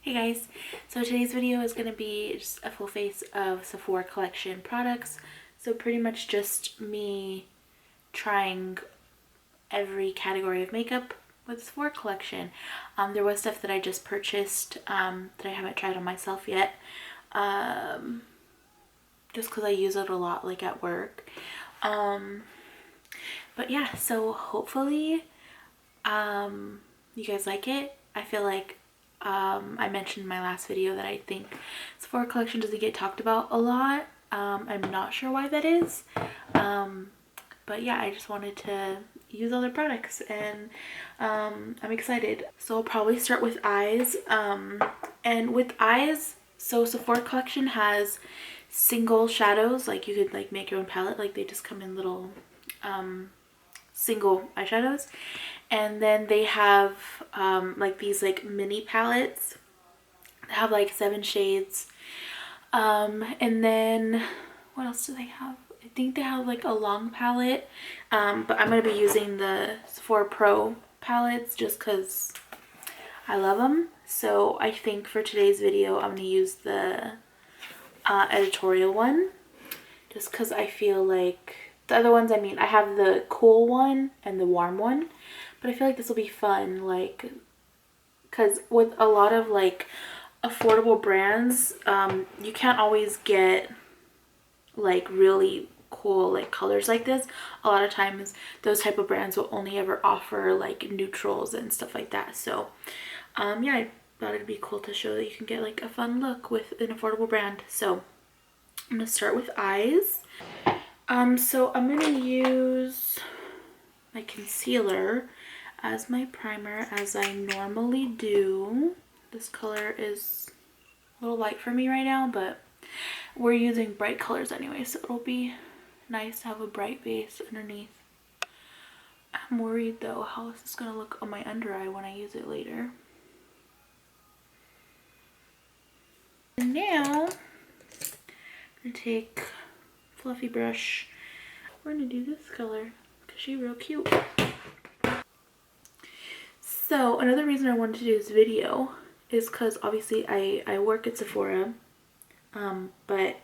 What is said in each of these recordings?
Hey guys, so today's video is going to be just a full face of Sephora collection products. So pretty much just me trying every category of makeup with Sephora collection. There was stuff that I just purchased that I haven't tried on myself yet, just because I use it a lot like at work. But yeah, so hopefully you guys like it. I feel like I mentioned in my last video that I think Sephora collection doesn't get talked about a lot. I'm not sure why that is. But yeah, I just wanted to use all their products and I'm excited. So I'll probably start with eyes. And with eyes, so Sephora collection has single shadows. Like you could like make your own palette. Like they just come in little single eyeshadows. And then they have like these like mini palettes that have like 7 shades. And then what else do they have? I think they have like a long palette, but I'm going to be using the Sephora Pro palettes just because I love them. So I think for today's video I'm going to use the Editorial one just because I feel like the other ones, I mean, I have the cool one and the warm one, but I feel like this will be fun, like, because with a lot of like affordable brands, you can't always get like really cool like colors like this. A lot of times those type of brands will only ever offer like neutrals and stuff like that. So yeah, I thought it'd be cool to show that you can get like a fun look with an affordable brand. So I'm gonna start with eyes. So I'm gonna use my concealer as my primer, as I normally do. This color is a little light for me right now, but we're using bright colors anyway, so it'll be nice to have a bright base underneath. I'm worried though how this is going to look on my under eye when I use it later. And now I'm going to take a fluffy brush. We're going to do this color because she's real cute. So another reason I wanted to do this video is because obviously I work at Sephora, but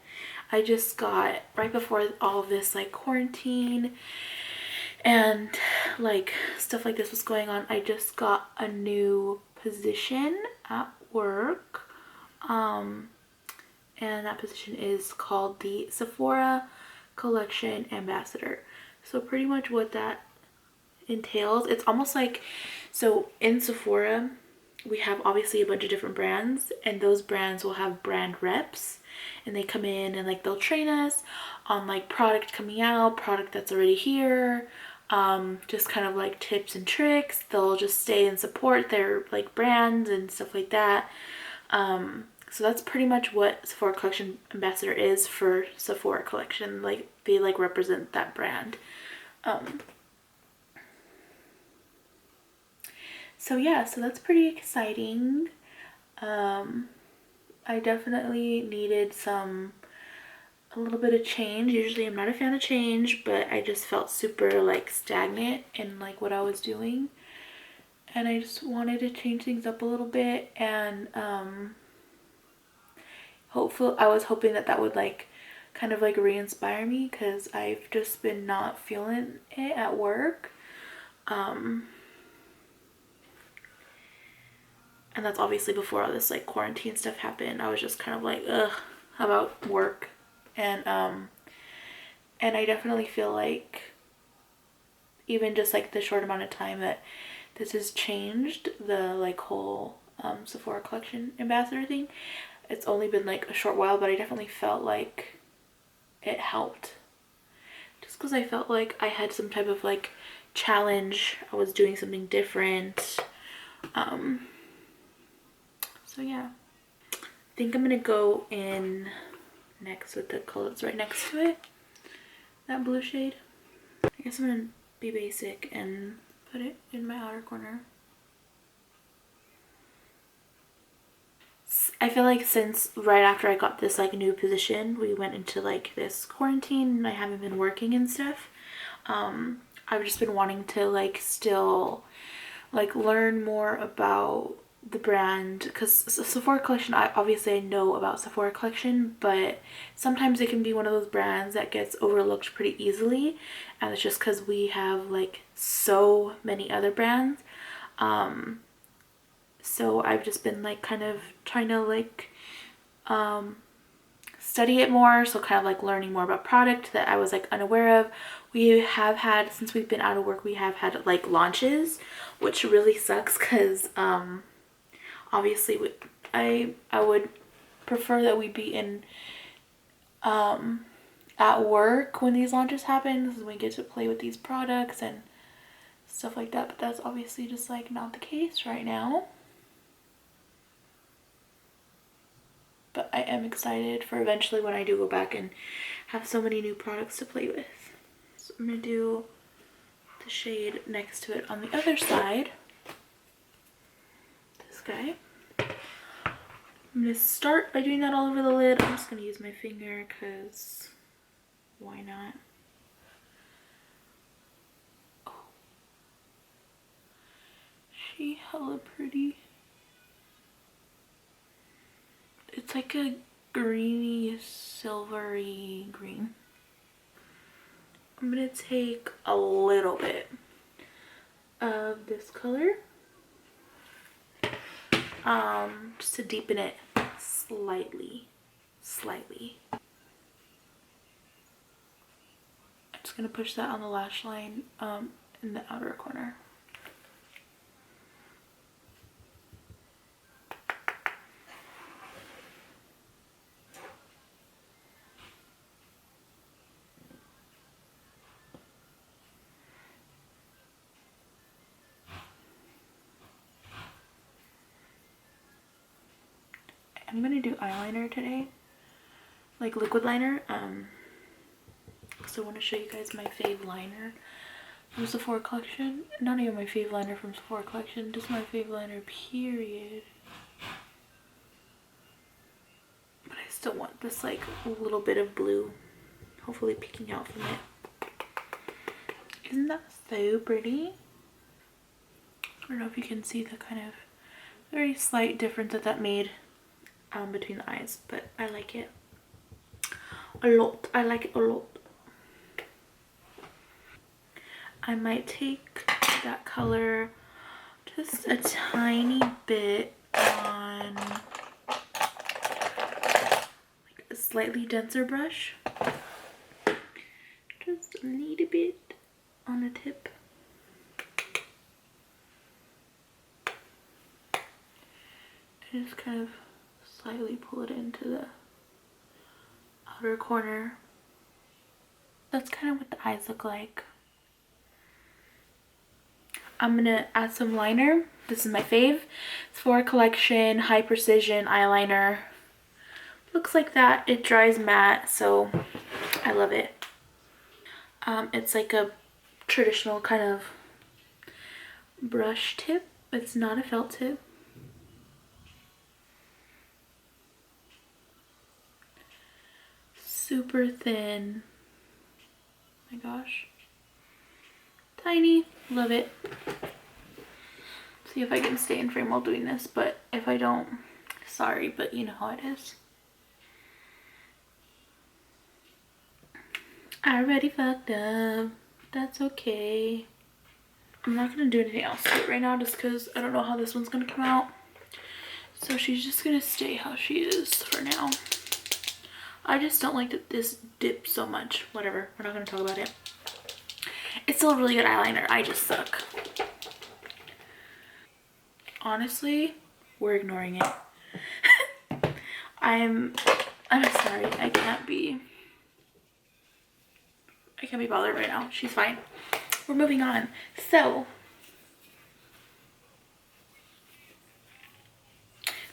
I just got, right before all of this like quarantine and like stuff like this was going on, I just got a new position at work, and that position is called the Sephora Collection Ambassador. So pretty much what that entails, it's almost like, so in Sephora we have obviously a bunch of different brands, and those brands will have brand reps, and they come in and like they'll train us on like product coming out, product that's already here, just kind of like tips and tricks. They'll just stay and support their like brands and stuff like that. So that's pretty much what Sephora Collection Ambassador is for Sephora Collection. Like they like represent that brand. So yeah, so that's pretty exciting. I definitely needed a little bit of change. Usually I'm not a fan of change, but I just felt super like stagnant in like what I was doing. And I just wanted to change things up a little bit, and I was hoping that would like kind of like re-inspire me, because I've just been not feeling it at work. And that's obviously before all this like quarantine stuff happened. I was just kind of like, ugh, about work. And I definitely feel like even just like the short amount of time that this has changed, the like whole Sephora Collection Ambassador thing, it's only been like a short while, but I definitely felt like it helped. Just because I felt like I had some type of like challenge. I was doing something different. So yeah, I think I'm gonna go in next with the color that's right next to it, that blue shade. I guess I'm gonna be basic and put it in my outer corner. I feel like since right after I got this like new position, we went into like this quarantine and I haven't been working and stuff. I've just been wanting to like still like learn more about the brand, because Sephora collection, obviously I know about Sephora collection, but sometimes it can be one of those brands that gets overlooked pretty easily, and it's just because we have like so many other brands. So I've just been like kind of trying to like study it more, so kind of like learning more about product that I was like unaware of. We have had, since we've been out of work, we have had like launches, which really sucks because obviously I would prefer that we be in at work when these launches happen, because we get to play with these products and stuff like that, but that's obviously just like not the case right now. But I am excited for eventually when I do go back and have so many new products to play with. So I'm gonna do the shade next to it on the other side, this guy. I'm gonna start by doing that all over the lid. I'm just gonna use my finger because why not? Oh. She hella pretty. It's like a greeny, silvery green. I'm gonna take a little bit of this color, just to deepen it slightly. I'm just gonna push that on the lash line, in the outer corner. I'm gonna do eyeliner today, like liquid liner. So I want to show you guys my fave liner from Sephora collection. Not even my fave liner from Sephora collection, just my fave liner period. But I still want this like little bit of blue hopefully peeking out from it. Isn't that so pretty? I don't know if you can see the kind of very slight difference that made between the eyes, but I like it a lot. I like it a lot. I might take that color just a tiny bit on like a slightly denser brush. Just a little bit on the tip. And just kind of slightly pull it into the outer corner. That's kind of what the eyes look like. I'm gonna add some liner. This is my fave. Sephora collection High Precision eyeliner. Looks like that. It dries matte, so I love it. It's like a traditional kind of brush tip. It's not a felt tip. Super thin. Oh my gosh. Tiny. Love it. See if I can stay in frame while doing this, but if I don't, sorry, but you know how it is. I already fucked up. That's okay. I'm not gonna do anything else to it right now just because I don't know how this one's gonna come out. So she's just gonna stay how she is for now. I just don't like that this dips so much. Whatever, we're not gonna talk about it. It's still a really good eyeliner. I just suck. Honestly, we're ignoring it. I'm sorry. I can't be bothered right now. She's fine. We're moving on. So,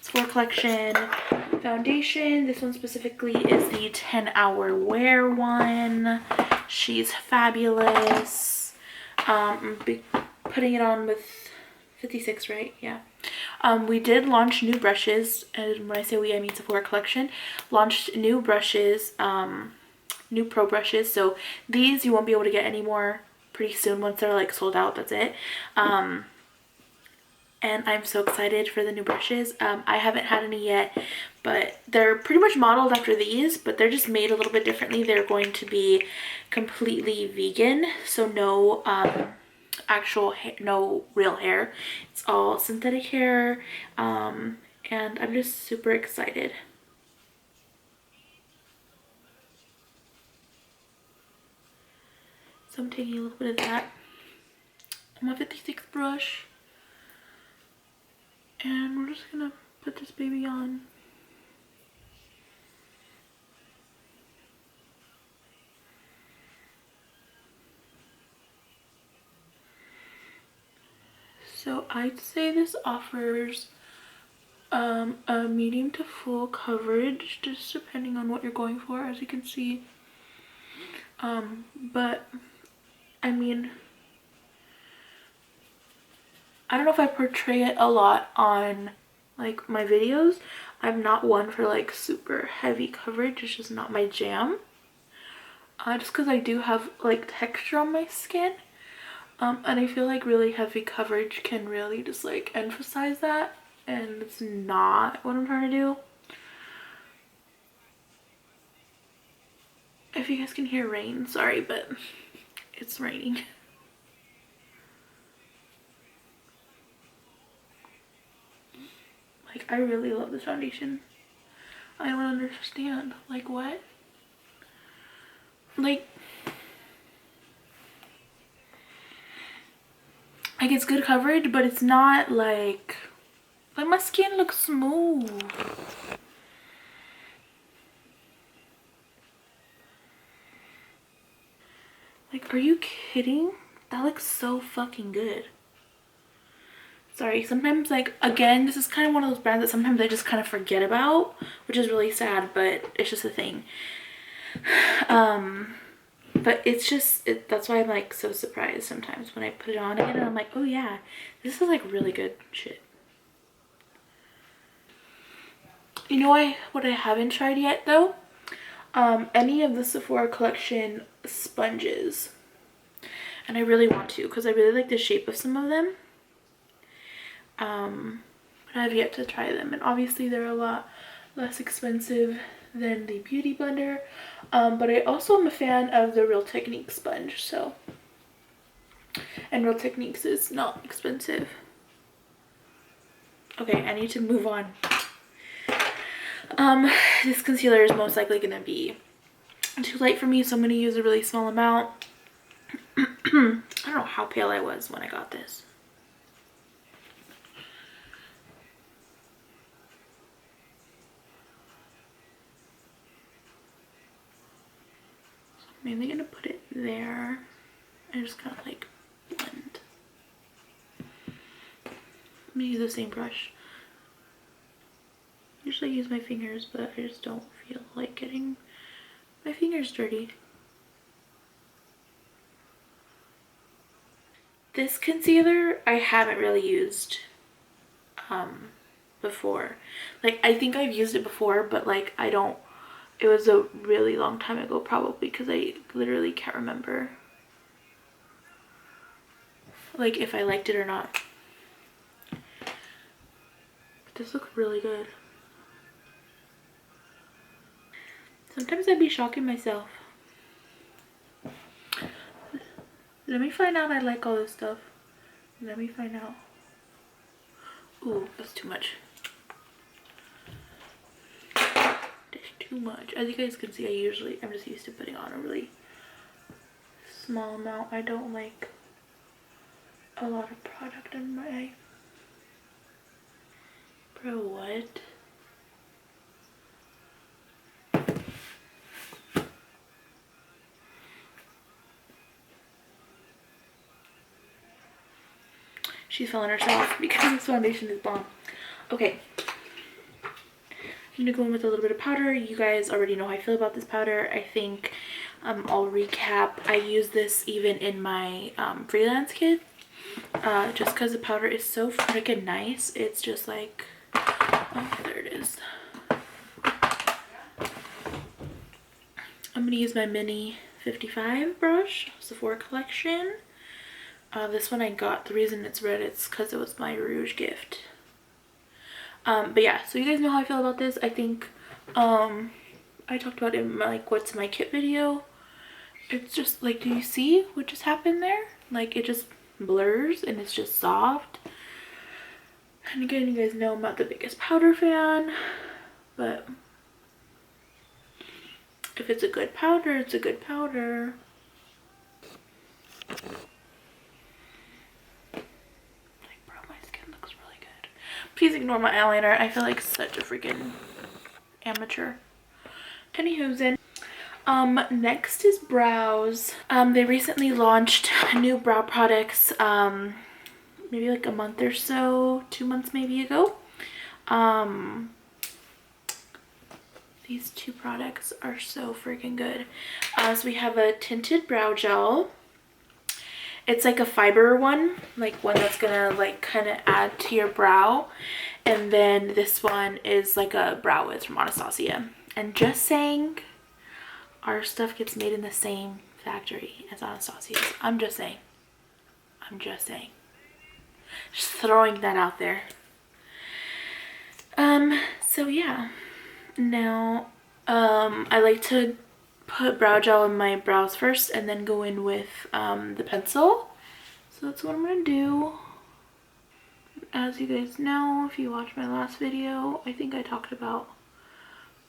Sephora collection foundation. This one specifically is the 10-hour wear one. She's fabulous. I'm putting it on with 56, right? Yeah. We did launch new brushes, and when I say we, I mean Sephora collection launched new brushes, new pro brushes. So these you won't be able to get anymore pretty soon once they're like sold out. That's it. and I'm so excited for the new brushes. I haven't had any yet, but they're pretty much modeled after these, but they're just made a little bit differently. They're going to be completely vegan, so no actual hair, no real hair. It's all synthetic hair, and I'm just super excited. So I'm taking a little bit of that on my 56 brush, and we're just gonna put this baby on. So I'd say this offers a medium to full coverage, just depending on what you're going for, as you can see. But I mean, I don't know if I portray it a lot on like my videos. I'm not one for like super heavy coverage. It's just not my jam. Just because I do have like texture on my skin. And I feel like really heavy coverage can really just like emphasize that, and it's not what I'm trying to do. If you guys can hear rain, sorry, but it's raining. Like, I really love this foundation. I don't understand. Like, what? Like it's good coverage, but it's not like my skin looks smooth. Like, are you kidding? That looks so fucking good. Sorry, sometimes, like, again, this is kind of one of those brands that sometimes I just kind of forget about, which is really sad, but it's just a thing. But it's just, that's why I'm like so surprised sometimes when I put it on again and I'm like, oh yeah, this is like really good shit. You know what I haven't tried yet though? Any of the Sephora collection sponges. And I really want to, because I really like the shape of some of them. But I have yet to try them, and obviously they're a lot less expensive than the Beauty Blender. But I also am a fan of the Real Techniques sponge, so. And Real Techniques is not expensive. Okay, I need to move on. This concealer is most likely gonna be too light for me, so I'm gonna use a really small amount. I don't know how pale I was when I got this. So I'm mainly gonna put it there and just kind of like blend. I'm gonna use the same brush. Usually I use my fingers, but I just don't feel like getting my fingers dirty. This concealer I haven't really used before. Like, I think I've used it before, but like I don't, it was a really long time ago probably, because I literally can't remember like if I liked it or not. But this looks really good. Sometimes I'd be shocking myself. Let me find out I like all this stuff. Let me find out. Ooh, that's too much. That's too much. As you guys can see, I'm just used to putting on a really small amount. I don't like a lot of product in my eye. Bro, what? She's feeling herself because this foundation is bomb. Okay. I'm gonna go in with a little bit of powder. You guys already know how I feel about this powder. I think I'll recap. I use this even in my freelance kit. Just because the powder is so freaking nice. It's just like, oh, there it is. I'm gonna use my mini 55 brush, Sephora collection. This one I got, the reason it's red, it's because it was my rouge gift. But yeah, so you guys know how I feel about this. I think I talked about it in my, like, what's my kit video. It's just like, do you see what just happened there? Like, it just blurs and it's just soft. And again, you guys know I'm not the biggest powder fan, but if it's a good powder, it's a good powder. Like, bro, my skin looks really good. Please ignore my eyeliner. I feel like such a freaking amateur. Anywho's. Next is brows. They recently launched new brow products, maybe like a month or so, 2 months maybe ago. These two products are so freaking good. So we have a tinted brow gel. It's like a fiber one, like one that's gonna like kind of add to your brow. And then this one is like a brow wiz from Anastasia. And just saying, our stuff gets made in the same factory as Anastasia's. I'm just saying. Just throwing that out there. So yeah. Now, I like to put brow gel in my brows first and then go in with the pencil. So that's what I'm gonna do. As you guys know, if you watched my last video, I think I talked about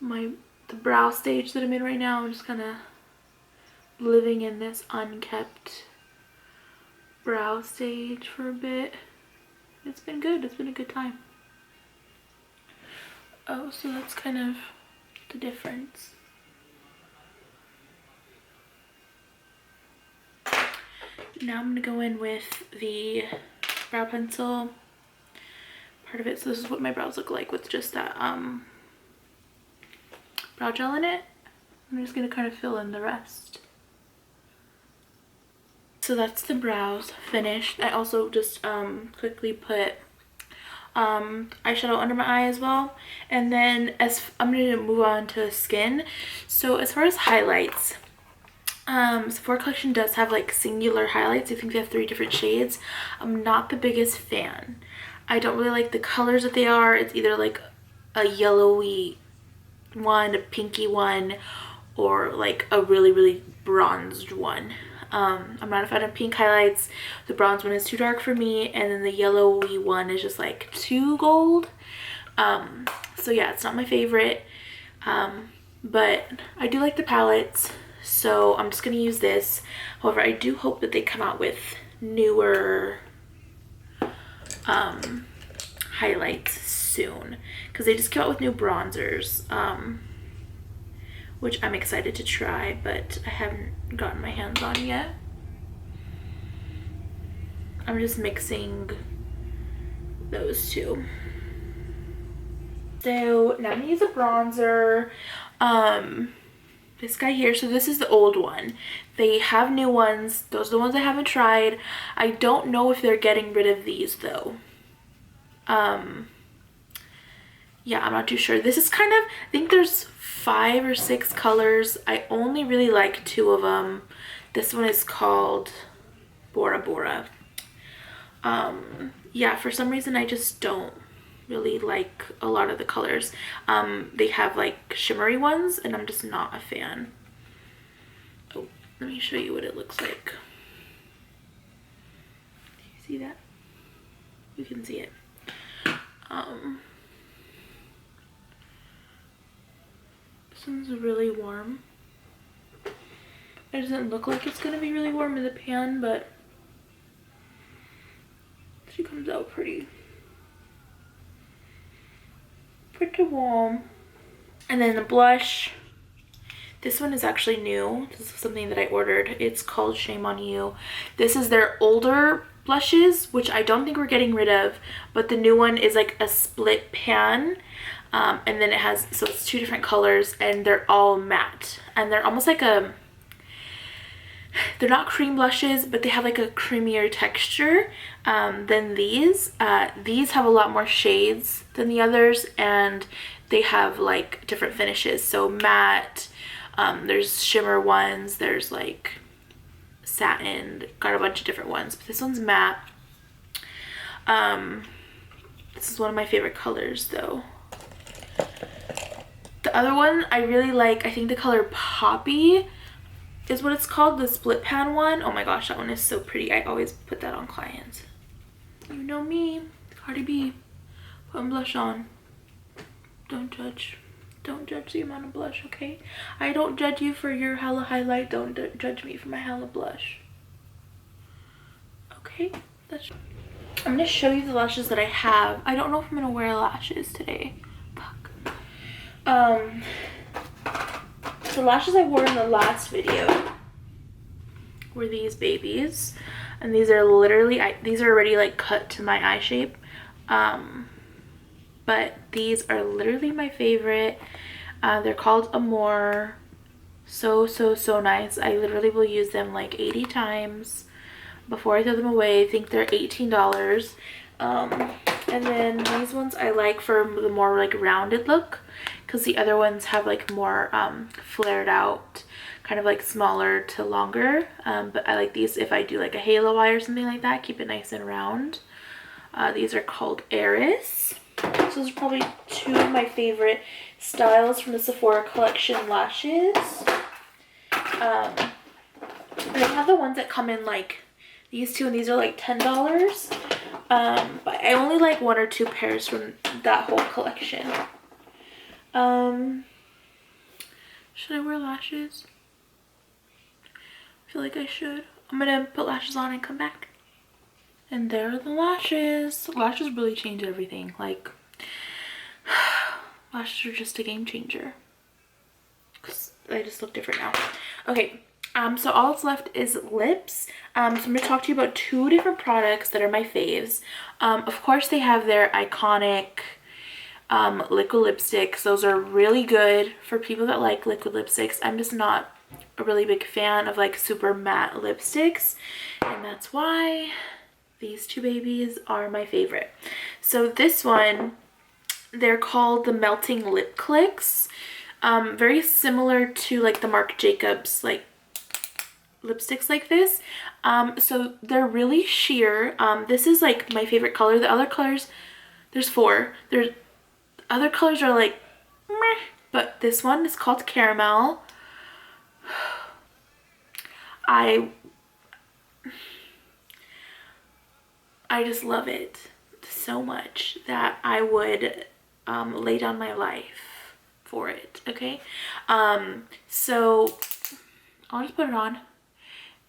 the brow stage that I'm in right now. I'm just kind of living in this unkept brow stage for a bit. It's been good. It's been a good time. Oh, so that's kind of the difference. Now I'm gonna go in with the brow pencil part of it. So this is what my brows look like with just that brow gel in it. I'm just gonna kind of fill in the rest. So that's the brows finished. I also just quickly put eyeshadow under my eye as well. And then I'm gonna move on to skin. So as far as highlights, Sephora collection does have like singular highlights. I think they have 3 different shades. I'm not the biggest fan. I don't really like the colors that they are. It's either like a yellowy one, a pinky one, or like a really bronzed one. I'm not a fan of pink highlights. The bronze one is too dark for me, and then the yellowy one is just like too gold. So yeah, it's not my favorite, but I do like the palettes, so I'm just gonna use this. However, I do hope that they come out with newer highlights soon, because they just came out with new bronzers, which I'm excited to try, but I haven't gotten my hands on yet. I'm just mixing those two. So now I'm gonna use a bronzer. This guy here. So this is the old one. They have new ones. Those are the ones I haven't tried. I don't know if they're getting rid of these though. Yeah, I'm not too sure. This is kind of, I think there's 5 or 6 colors. I only really like 2 of them. This one is called Bora. Yeah, for some reason I just don't really like a lot of the colors. They have like shimmery ones and I'm just not a fan. Oh, let me show you what it looks like. Do you see that? You can see it. This one's really warm. It doesn't look like it's gonna be really warm in the pan, but she comes out pretty warm. And then the blush, this one is actually new. This is something that I ordered. It's called Shame on You. This is their older blushes, which I don't think we're getting rid of, but the new one is like a split pan, and then it has, so it's 2 different colors and they're all matte, and they're almost like they're not cream blushes, but they have like a creamier texture than these. These have a lot more shades than the others, and they have like different finishes. So matte, there's shimmer ones, there's like satin, got a bunch of different ones, but this one's matte. This is one of my favorite colors though. The other one I really like, I think the color Poppy is what it's called, the split pan one. Oh my gosh, that one is so pretty. I always put that on clients. You know me, Cardi B, putting blush on. Don't judge. Don't judge the amount of blush, okay? I don't judge you for your hella highlight. Don't judge me for my hella blush. Okay? I'm gonna show you the lashes that I have. I don't know if I'm gonna wear lashes today. Fuck. The lashes I wore in the last video were these babies. And these are literally, these are already like cut to my eye shape. But these are literally my favorite. They're called Amour. So nice. I literally will use them like 80 times before I throw them away. I think they're $18. And then these ones I like for the more like rounded look, because the other ones have like more flared out, kind of like smaller to longer. But I like these if I do like a halo eye or something like that, keep it nice and round. These are called Eris. So those are probably two of my favorite styles from the Sephora collection lashes. They have the ones that come in like these two, and these are like $10. But I only like one or two pairs from that whole collection. Should I wear lashes? I feel like I should. I'm gonna put lashes on and come back. And there are the lashes. Lashes really change everything. Like, lashes are just a game changer. Because I just look different now. Okay, so all that's left is lips. So I'm going to talk to you about two different products that are my faves. Of course, they have their iconic liquid lipsticks. Those are really good for people that like liquid lipsticks. I'm just not a really big fan of like super matte lipsticks. And that's why these two babies are my favorite. So this one, they're called the Melting Lip Clicks. Very similar to like the Marc Jacobs like lipsticks like this. So they're really sheer. This is like my favorite color. The other colors, there's four. Other colors are like meh, but this one is called Caramel. I just love it so much that I would lay down my life for it, okay? So I'll just put it on.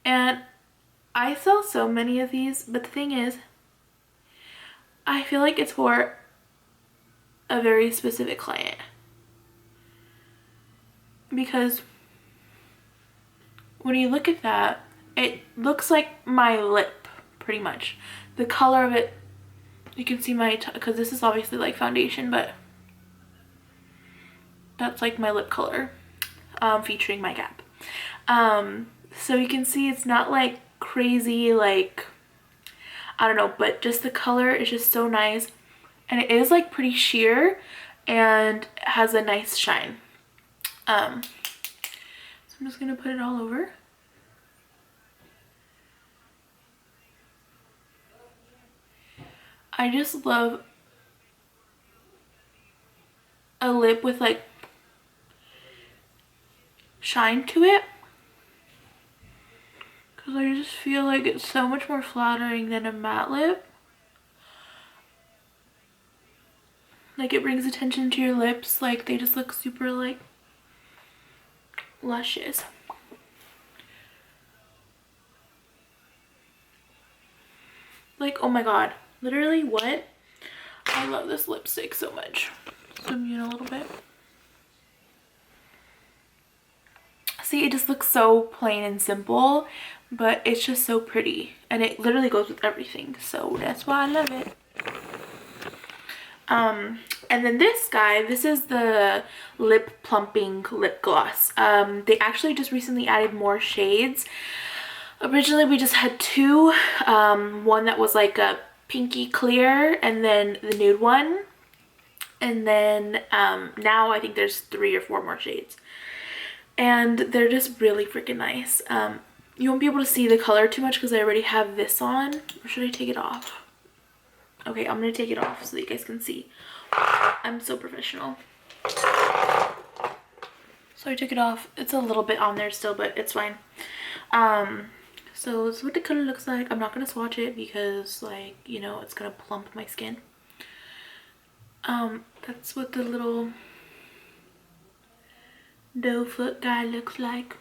And I sell so many of these, but the thing is, I feel like it's for a very specific client. Because when you look at that, it looks like my lip, pretty much. The color of it, you can see my, because this is obviously like foundation, but that's like my lip color, featuring my Gap. So you can see it's not like crazy, like, I don't know, but just the color is just so nice. And it is like pretty sheer and has a nice shine. So I'm just gonna put it all over. I just love a lip with like shine to it, because I just feel like it's so much more flattering than a matte lip. Like, it brings attention to your lips. Like, they just look super like luscious. Like, oh my god, literally, what? I love this lipstick so much. Zoom in a little bit. See, it just looks so plain and simple, but it's just so pretty, and it literally goes with everything, so that's why I love it. And then this guy, this is the lip plumping lip gloss. They actually just recently added more shades. Originally we just had two, one that was like a pinky clear, and then the nude one, and then now I think there's 3 or 4 more shades, and they're just really freaking nice. you won't be able to see the color too much because I already have this on. Or should I take it off? Okay, I'm gonna take it off so that you guys can see. I'm so professional. So I took it off. It's a little bit on there still, but it's fine. So this is what the color looks like. I'm not gonna swatch it because, like, you know, it's gonna plump my skin. That's what the little doe foot guy looks like.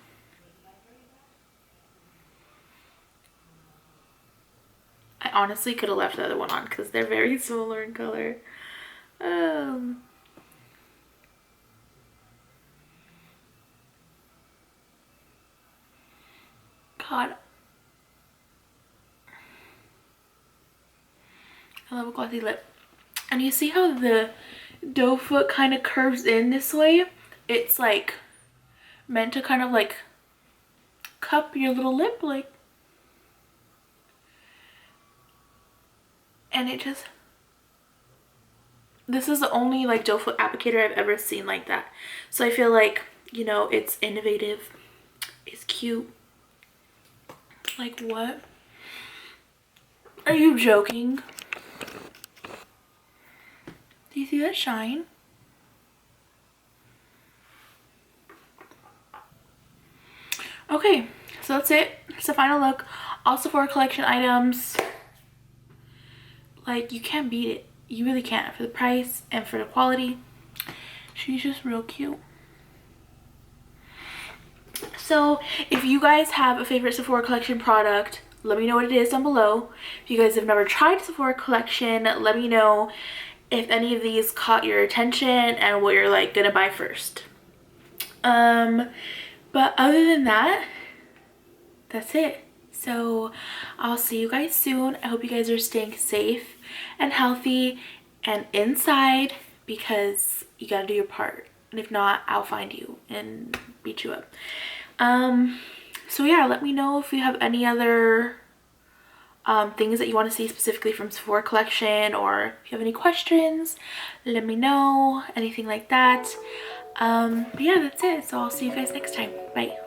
I honestly could have left the other one on because they're very similar in color. God. I love a glossy lip. And you see how the doe foot kind of curves in this way? It's like meant to kind of like cup your little lip, like, and it just, this is the only like doe foot applicator I've ever seen like that. So I feel like, you know, it's innovative, it's cute. Like, what? Are you joking? Do you see that shine? Okay, so that's it. It's the final look. All Sephora collection items. Like, you can't beat it. You really can't. For the price and for the quality. She's just real cute. So if you guys have a favorite Sephora collection product, let me know what it is down below. If you guys have never tried Sephora collection, let me know if any of these caught your attention and what you're like gonna buy first. But other than that, that's it. So I'll see you guys soon. I hope you guys are staying safe and healthy and inside, because you gotta do your part. And if not, I'll find you and beat you up. So yeah, let me know if you have any other things that you want to see specifically from Sephora collection, or if you have any questions, let me know, anything like that. But yeah, that's it. So I'll see you guys next time. Bye.